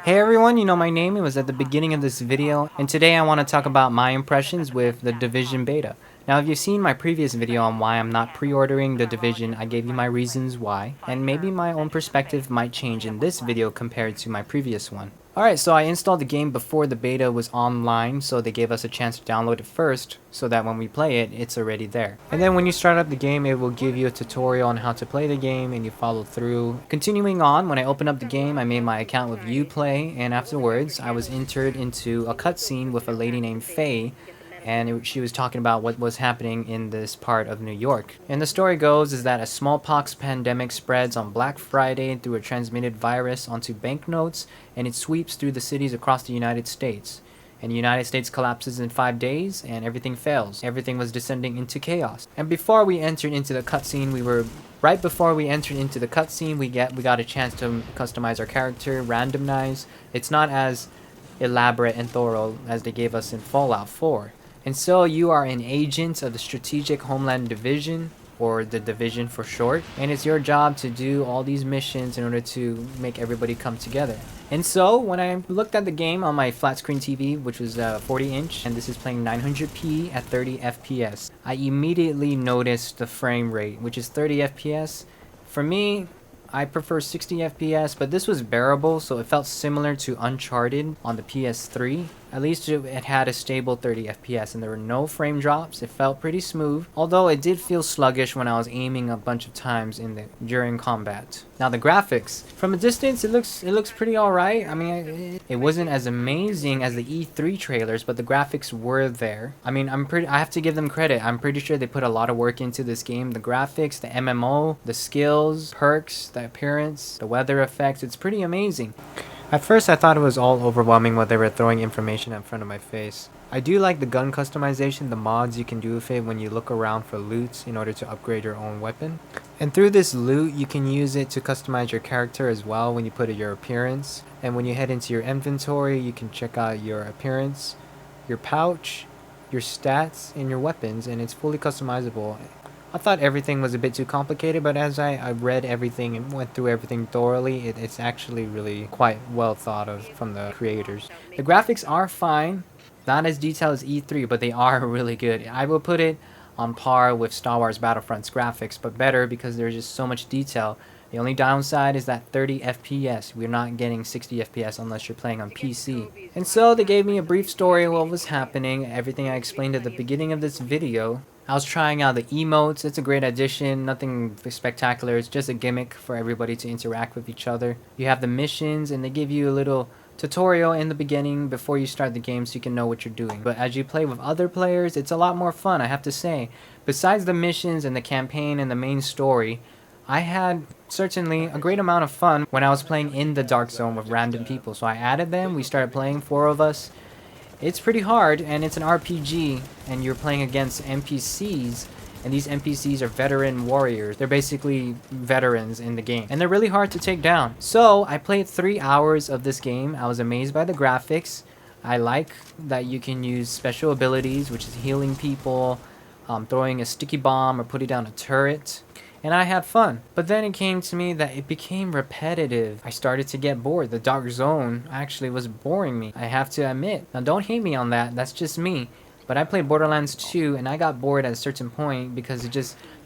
Hey everyone, you know my name, it was at the beginning of this video, and today I want to talk about my impressions with the Division beta. Now if you've seen my previous video on why I'm not pre-ordering the Division, I gave you my reasons why, and maybe my own perspective might change in this video compared to my previous one. Alright, so I installed the game before the beta was online, so they gave us a chance to download it first, so that when we play it, it's already there. And then when you start up the game, it will give you a tutorial on how to play the game, and you follow through. Continuing on, when I opened up the game, I made my account with Uplay, and afterwards, I was entered into a cutscene with a lady named Faye, and she was talking about what was happening in this part of New York. And the story goes is that a smallpox pandemic spreads on Black Friday through a transmitted virus onto banknotes, and it sweeps through the cities across the United States. And the United States collapses in 5 days, and everything fails. Everything was descending into chaos. And before we entered into the cutscene, right before we entered into the cutscene, we got a chance to customize our character, randomize. It's not as elaborate and thorough as they gave us in Fallout 4. And so you are an agent of the Strategic Homeland Division, or the Division for short, and it's your job to do all these missions in order to make everybody come together. And so when I looked at the game on my flat screen TV, which was 40 inch, and this is playing 900p at 30 FPS, I immediately noticed the frame rate, which is 30 FPS. For me, I prefer 60 FPS, but this was bearable, so it felt similar to Uncharted on the PS3. At least it had a stable 30 FPS and there were no frame drops. It felt pretty smooth, although it did feel sluggish when I was aiming a bunch of times during combat. Now the graphics, from a distance it looks pretty alright. I mean, it wasn't as amazing as the E3 trailers, but the graphics were there. I mean, I have to give them credit. I'm pretty sure they put a lot of work into this game. The graphics, the MMO, the skills, perks, the appearance, the weather effects, it's pretty amazing. At first I thought it was all overwhelming when they were throwing information in front of my face. I do like the gun customization, the mods you can do with it when you look around for loot in order to upgrade your own weapon. And through this loot you can use it to customize your character as well when you put in your appearance. And when you head into your inventory you can check out your appearance, your pouch, your stats, and your weapons, and it's fully customizable. I thought everything was a bit too complicated, but as I read everything and went through everything thoroughly, it's actually really quite well thought of from the creators. The graphics are fine, not as detailed as E3, but they are really good. I will put it on par with Star Wars Battlefront's graphics, but better because there's just so much detail. The only downside is that 30 FPS. We're not getting 60 FPS unless you're playing on PC. And so they gave me a brief story of what was happening, everything I explained at the beginning of this video. I was trying out the emotes. It's a great addition, nothing spectacular, it's just a gimmick for everybody to interact with each other. You have the missions, and they give you a little tutorial in the beginning before you start the game so you can know what you're doing. But as you play with other players, it's a lot more fun, I have to say. Besides the missions and the campaign and the main story, I had certainly a great amount of fun when I was playing in the Dark Zone with random people. So I added them, we started playing, 4 of us. It's pretty hard, and it's an RPG, and you're playing against NPCs, and these NPCs are veteran warriors. They're basically veterans in the game, and they're really hard to take down. So I played 3 hours of this game. I was amazed by the graphics. I like that you can use special abilities, which is healing people, throwing a sticky bomb, or putting down a turret. And I had fun. But then it came to me that it became repetitive. I started to get bored. The Dark Zone actually was boring me, I have to admit. Now don't hate me on that, that's just me. But I played Borderlands 2 and I got bored at a certain point because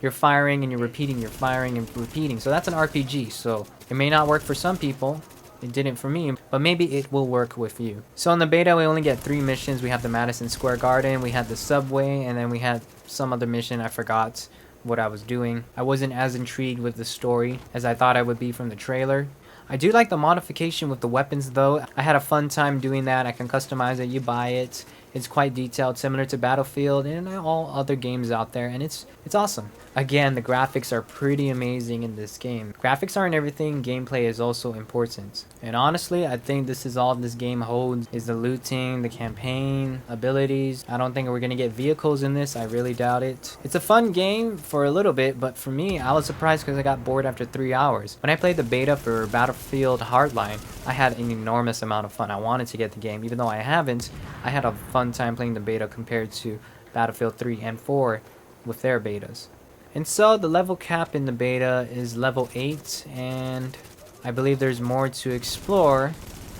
you're firing and you're repeating, you're firing and repeating. So that's an RPG, so it may not work for some people. It didn't for me, but maybe it will work with you. So in the beta we only get 3 missions. We have the Madison Square Garden, we had the subway, and then we had some other mission I forgot what I was doing. I wasn't as intrigued with the story as I thought I would be from the trailer. I do like the modification with the weapons though. I had a fun time doing that. I can customize it, you buy it. It's quite detailed, similar to Battlefield and all other games out there, and it's awesome. Again, the graphics are pretty amazing in this game. Graphics aren't everything, gameplay is also important. And honestly, I think this is all this game holds, is the looting, the campaign, abilities. I don't think we're gonna get vehicles in this, I really doubt it. It's a fun game for a little bit, but for me, I was surprised because I got bored after 3 hours. When I played the beta for Battlefield Hardline, I had an enormous amount of fun. I wanted to get the game, even though I haven't. I had a fun time playing the beta compared to Battlefield 3 and 4 with their betas. And so the level cap in the beta is level 8, and I believe there's more to explore.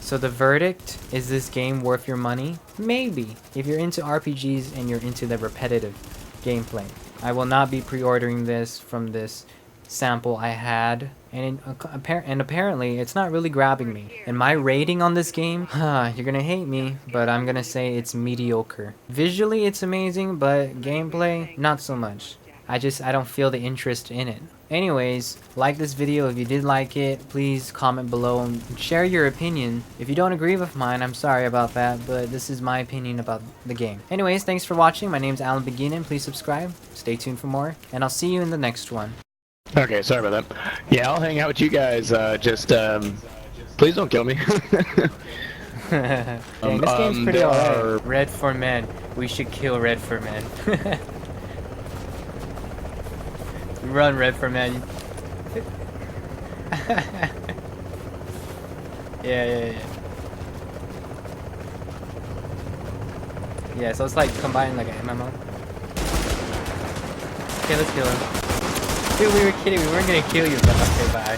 So the verdict, is this game worth your money? Maybe, if you're into RPGs and you're into the repetitive gameplay. I will not be pre-ordering this from this sample I had, and apparently it's not really grabbing me. And my rating on this game, you're gonna hate me, but I'm gonna say it's mediocre. Visually it's amazing, but gameplay, not so much. I don't feel the interest in it. Anyways, like this video if you did like it. Please comment below and share your opinion. If you don't agree with mine, I'm sorry about that, but this is my opinion about the game. Anyways, thanks for watching. My name's Alan Beginnin. Please subscribe. Stay tuned for more, and I'll see you in the next one. Okay, sorry about that. Yeah, I'll hang out with you guys. Please don't kill me. Dang, this game's pretty alright. Red for men. We should kill Red for men. Run, Red for men. Yeah. Yeah, so it's like combining like an MMO. Okay, let's kill him. Dude, we were kidding. We weren't gonna kill you, but okay, bye.